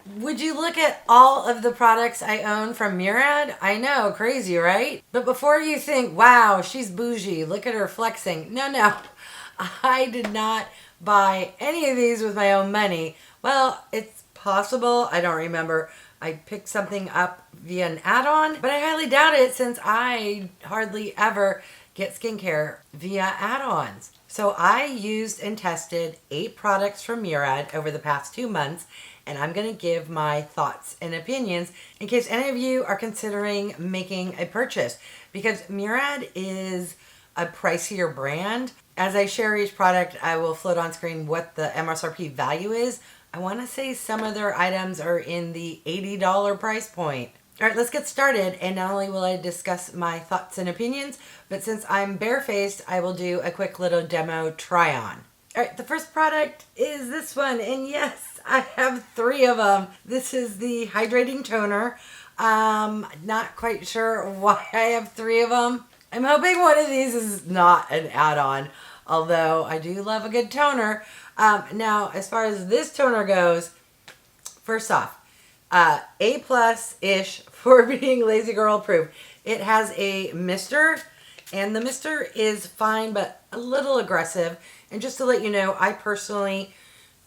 Would you look at all of the products I own from MURAD? I know, crazy, right? But before you think, wow, she's bougie, look at her flexing. No, no, I did not buy any of these with my own money. Well, it's possible. I don't remember. I picked something up via an add-on, but I highly doubt it since I hardly ever get skincare via add-ons. So I used and tested 8 products from MURAD over the past 2 months, and I'm going to give my thoughts and opinions in case any of you are considering making a purchase, because MURAD is a pricier brand. As I share each product, I will float on screen what the MSRP value is. I want to say some of their items are in the $80 price point. All right, let's get started. And not only will I discuss my thoughts and opinions, but since I'm barefaced, I will do a quick little demo try on. All right, the first product is this one. And yes, I have 3 of them. This is the Hydrating Toner. Not quite sure why I have 3 of them. I'm hoping one of these is not an add-on, although I do love a good toner. Now, as far as this toner goes, first off, A+-ish for being lazy girl proof. It has a mister, and the mister is fine, but a little aggressive. And just to let you know, I personally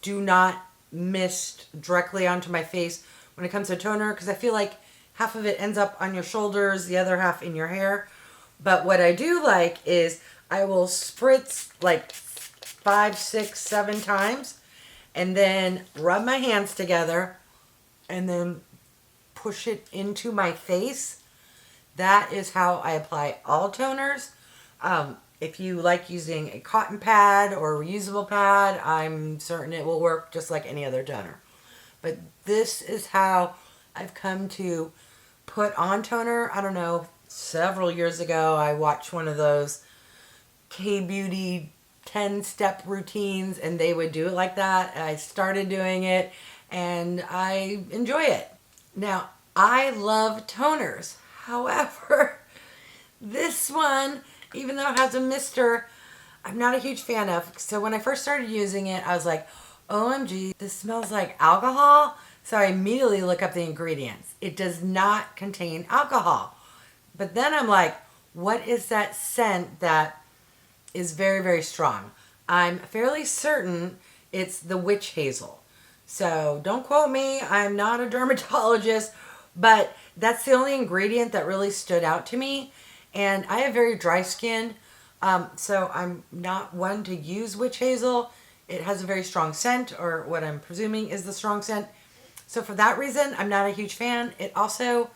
do not mist directly onto my face when it comes to toner, because I feel like half of it ends up on your shoulders, the other half in your hair. But what I do like is I will spritz like 5, 6, 7 times, and then rub my hands together and then push it into my face. That is how I apply all toners. If you like using a cotton pad or a reusable pad, I'm certain it will work just like any other toner. But this is how I've come to put on toner. I don't know, several years ago, I watched one of those K-Beauty 10-step routines, and they would do it like that. And I started doing it, and I enjoy it. Now, I love toners. However, this one, even though it has a mister, I'm not a huge fan of. So when I first started using it, I was like, OMG, this smells like alcohol. So I immediately look up the ingredients. It does not contain alcohol. But then I'm like, what is that scent that is very, very strong? I'm fairly certain it's the witch hazel. So don't quote me. I'm not a dermatologist, but that's the only ingredient that really stood out to me. And I have very dry skin, so I'm not one to use witch hazel. It has a very strong scent, or what I'm presuming is the strong scent. So for that reason, I'm not a huge fan. It also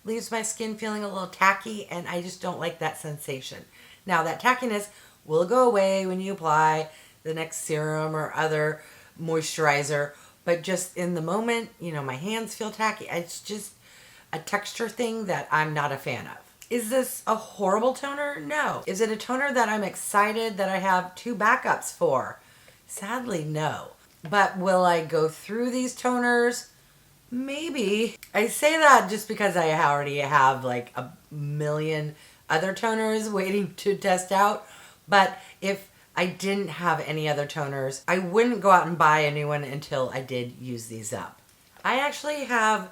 leaves my skin feeling a little tacky, and I just don't like that sensation. Now, that tackiness will go away when you apply the next serum or other moisturizer, but just in the moment, you know, my hands feel tacky. It's just a texture thing that I'm not a fan of. Is this a horrible toner? No. Is it a toner that I'm excited that I have 2 backups for? Sadly, no. But will I go through these toners? Maybe. I say that just because I already have like a million other toners waiting to test out. But if I didn't have any other toners, I wouldn't go out and buy a new one until I did use these up. I actually have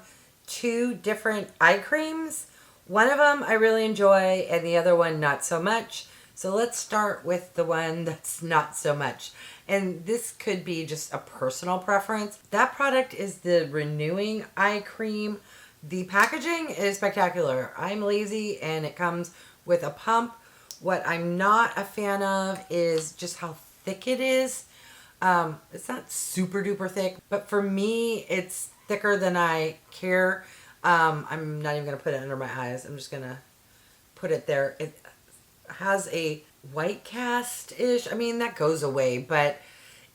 2 different eye creams. One of them I really enjoy, and the other one not so much. So let's start with the one that's not so much. And this could be just a personal preference. That product is the Renewing Eye Cream. The packaging is spectacular. I'm lazy, and it comes with a pump. What I'm not a fan of is just how thick it is. It's not super duper thick, but for me, it's thicker than I care. I'm not even going to put it under my eyes. I'm just going to put it there. It has a white cast-ish. I mean, that goes away, but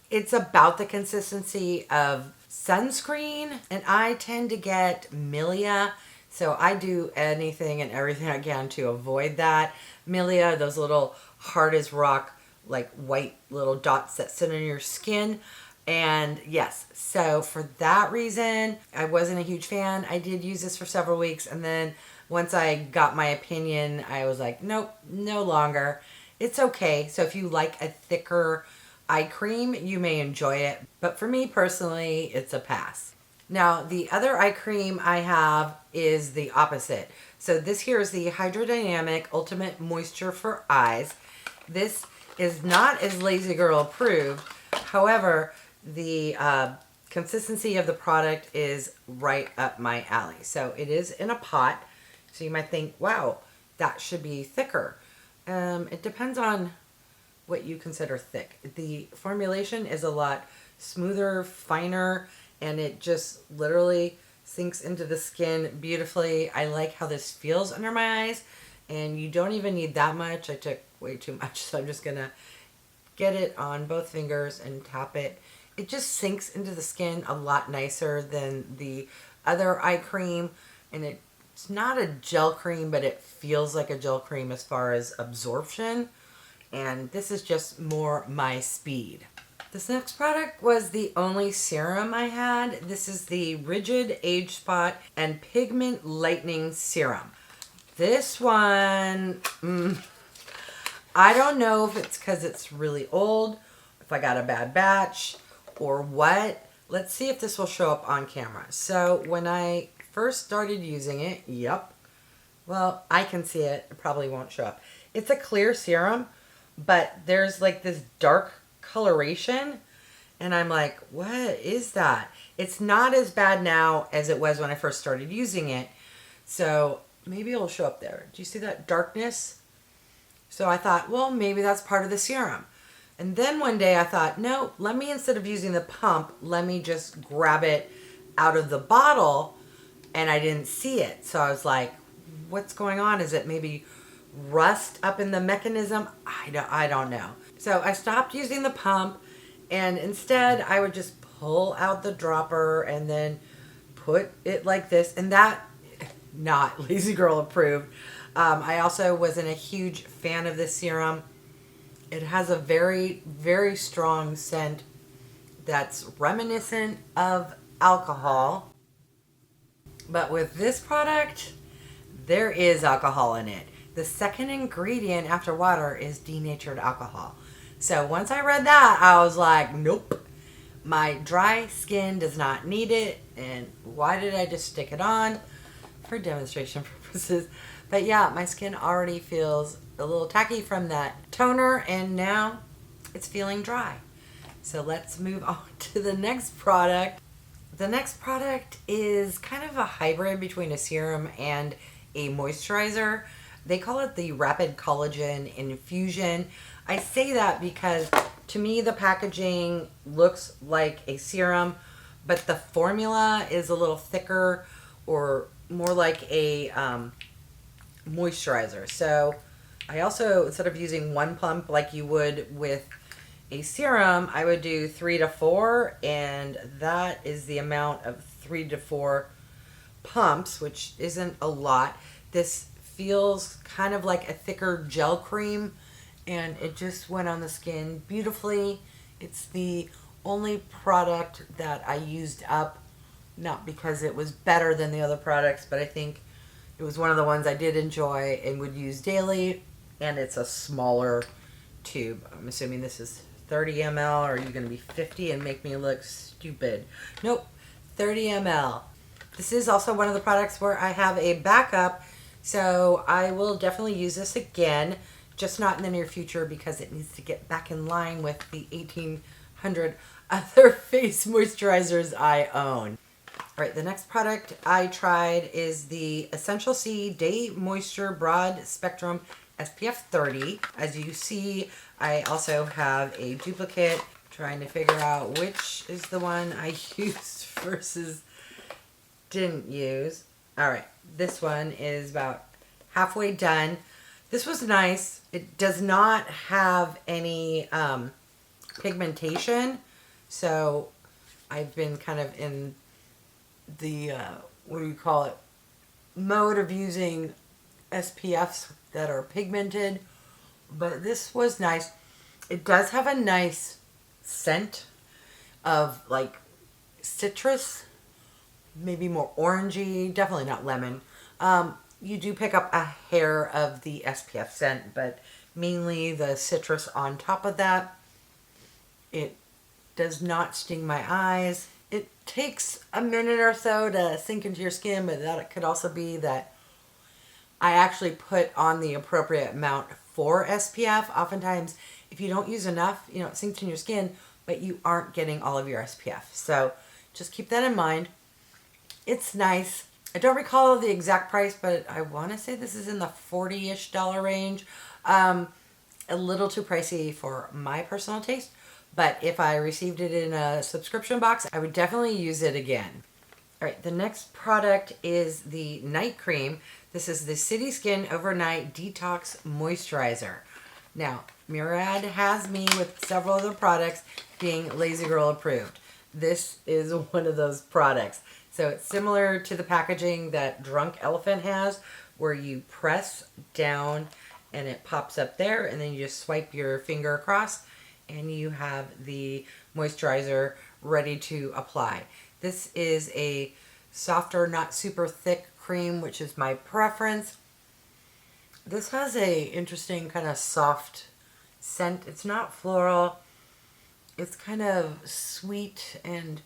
it's about the consistency of sunscreen, and I tend to get milia, so I do anything and everything I can to avoid that. Milia, those little hard as rock, like white little dots that sit on your skin. And yes, so for that reason, I wasn't a huge fan. I did use this for several weeks, and then once I got my opinion, I was like, nope, no longer. It's okay. So if you like a thicker eye cream, you may enjoy it. But for me personally, it's a pass. Now, the other eye cream I have is the opposite. So this here is the Hydrodynamic Ultimate Moisture for Eyes. This is not as Lazy Girl approved. However, the consistency of the product is right up my alley. So it is in a pot. So you might think, wow, that should be thicker. It depends on what you consider thick. The formulation is a lot smoother, finer, and it just literally sinks into the skin beautifully. I like how this feels under my eyes, and you don't even need that much. I took way too much, so I'm just gonna get it on both fingers and tap it. It just sinks into the skin a lot nicer than the other eye cream, and it's not a gel cream, but it feels like a gel cream as far as absorption, and this is just more my speed. This next product was the only serum I had. This is the Rigid Age Spot and Pigment Lightening Serum. This one, I don't know if it's because it's really old, if I got a bad batch, or what. Let's see if this will show up on camera. So when I first started using it, yep, well, I can see it. It probably won't show up. It's a clear serum, but there's like this dark coloration, and I'm like, what is that? It's not as bad now as it was when I first started using it, so maybe it'll show up there. Do you see that darkness? So I thought, well, maybe that's part of the serum. And then one day I thought, no, let me, instead of using the pump, let me just grab it out of the bottle, and I didn't see it. So I was like, what's going on? Is it maybe rust up in the mechanism? I don't know. So I stopped using the pump, and instead I would just pull out the dropper and then put it like this, and that, not Lazy Girl approved. I also wasn't a huge fan of this serum. It has a very, very strong scent that's reminiscent of alcohol, but with this product, there is alcohol in it. The second ingredient after water is denatured alcohol. So once I read that, I was like, nope, my dry skin does not need it. And why did I just stick it on? For demonstration purposes. But yeah, my skin already feels a little tacky from that toner, and now it's feeling dry. So let's move on to the next product. The next product is kind of a hybrid between a serum and a moisturizer. They call it the Rapid Collagen Infusion. I say that because to me the packaging looks like a serum, but the formula is a little thicker or more like a moisturizer. So I also, instead of using one pump like you would with a serum, I would do 3 to 4, and that is the amount of 3 to 4 pumps, which isn't a lot. This feels kind of like a thicker gel cream, and it just went on the skin beautifully. It's the only product that I used up, not because it was better than the other products, but I think it was one of the ones I did enjoy and would use daily, and it's a smaller tube. I'm assuming this is 30 ml, or are you going to be 50 and make me look stupid? Nope, 30 ml. This is also one of the products where I have a backup, so I will definitely use this again, just not in the near future because it needs to get back in line with the 1,800 other face moisturizers I own. All right, the next product I tried is the Essential C Day Moisture Broad Spectrum SPF 30. As you see, I also have a duplicate, trying to figure out which is the one I used versus didn't use. All right, this one is about halfway done. This was nice. It does not have any pigmentation, so I've been kind of in the what do you call it, mode of using SPFs that are pigmented, but this was nice. It does have a nice scent of like citrus, maybe more orangey, definitely not lemon. You do pick up a hair of the SPF scent, but mainly the citrus on top of that. It does not sting my eyes. It takes a minute or so to sink into your skin, but that could also be that I actually put on the appropriate amount for SPF. Oftentimes, if you don't use enough, it sinks in your skin, but you aren't getting all of your SPF. So just keep that in mind. It's nice. I don't recall the exact price, but I want to say this is in the $40-ish range. A little too pricey for my personal taste, but if I received it in a subscription box, I would definitely use it again. All right, the next product is the night cream. This is the City Skin Overnight Detox Moisturizer. Now, MURAD has me with several other products being Lazy Girl approved. This is one of those products. So it's similar to the packaging that Drunk Elephant has, where you press down and it pops up there, and then you just swipe your finger across and you have the moisturizer ready to apply. This is a softer, not super thick cream, which is my preference. This has a interesting kind of soft scent. It's not floral. It's kind of sweet and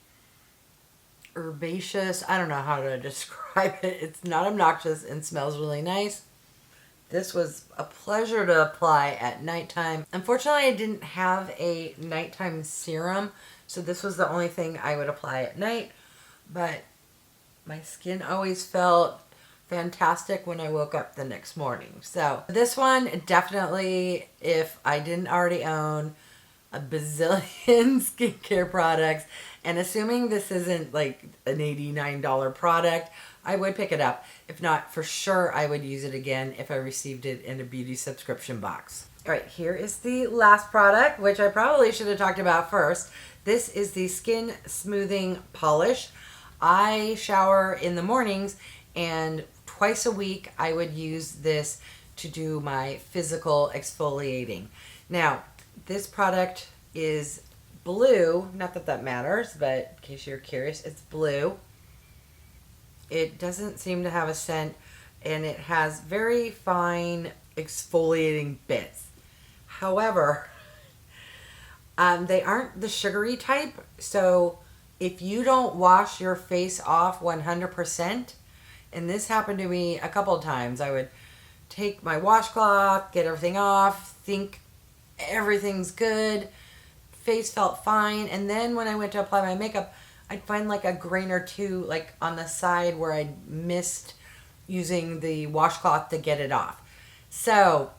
herbaceous. I don't know how to describe it. It's not obnoxious and smells really nice. This was a pleasure to apply at nighttime. Unfortunately, I didn't have a nighttime serum, so this was the only thing I would apply at night, but my skin always felt fantastic when I woke up the next morning. So this one, definitely, if I didn't already own a bazillion skincare products, and assuming this isn't like an $89 product, I would pick it up. If not, for sure, I would use it again if I received it in a beauty subscription box. All right, here is the last product, which I probably should have talked about first. This is the Skin Smoothing Polish. I shower in the mornings, and twice a week I would use this to do my physical exfoliating. Now, this product is blue. Not that that matters, but in case you're curious, it's blue. It doesn't seem to have a scent, and it has very fine exfoliating bits. However, they aren't the sugary type, so if you don't wash your face off 100%, and this happened to me a couple of times, I would take my washcloth, get everything off, think everything's good, face felt fine, and then when I went to apply my makeup, I'd find like a grain or two like on the side where I'd missed using the washcloth to get it off. So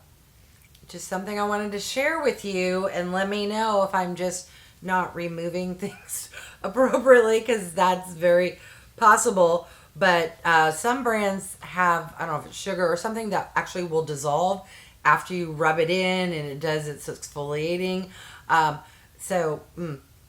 just something I wanted to share with you, and let me know if I'm just not removing things appropriately, because that's very possible. But some brands have, I don't know if it's sugar or something that actually will dissolve after you rub it in, and it does its exfoliating. So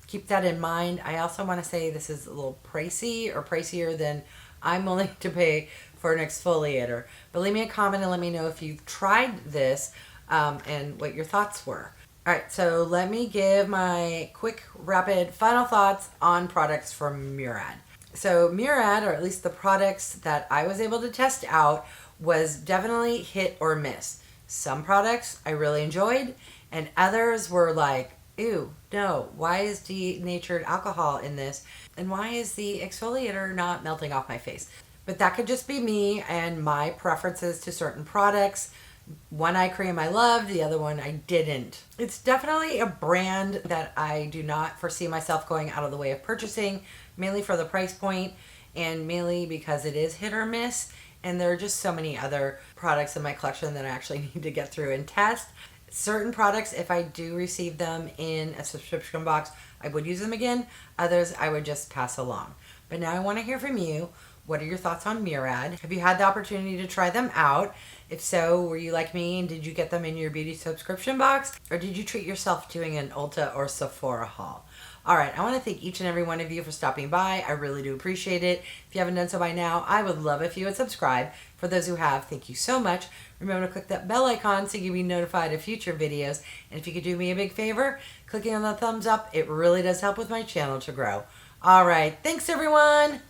keep that in mind. I also want to say this is a little pricey, or pricier than I'm willing to pay for an exfoliator. But leave me a comment and let me know if you've tried this and what your thoughts were. All right, so let me give my quick, rapid final thoughts on products from MURAD. So MURAD, or at least the products that I was able to test out, was definitely hit or miss. Some products I really enjoyed, and others were like, ew, no, why is denatured alcohol in this? And why is the exfoliator not melting off my face? But that could just be me and my preferences to certain products. One eye cream I loved, the other one I didn't. It's definitely a brand that I do not foresee myself going out of the way of purchasing, mainly for the price point and mainly because it is hit or miss. And there are just so many other products in my collection that I actually need to get through and test. Certain products, if I do receive them in a subscription box, I would use them again. Others, I would just pass along. But now I want to hear from you. What are your thoughts on MURAD? Have you had the opportunity to try them out? If so, were you like me and did you get them in your beauty subscription box? Or did you treat yourself doing an Ulta or Sephora haul? All right, I want to thank each and every one of you for stopping by. I really do appreciate it. If you haven't done so by now, I would love if you would subscribe. For those who have, thank you so much. Remember to click that bell icon so you'll be notified of future videos. And if you could do me a big favor, clicking on the thumbs up, it really does help with my channel to grow. All right, thanks everyone.